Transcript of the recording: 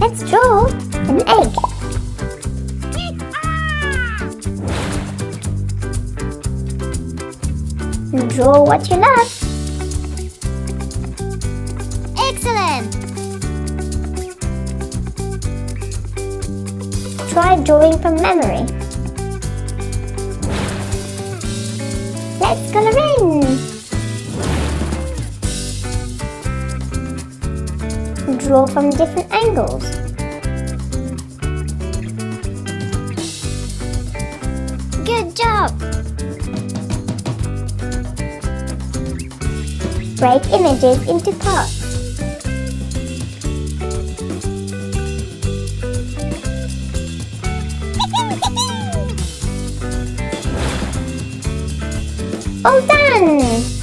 Let's draw an egg. Draw what you love. Excellent! Try drawing from memory. Let's color in. Draw from different angles. Good job! Break images into parts. All done!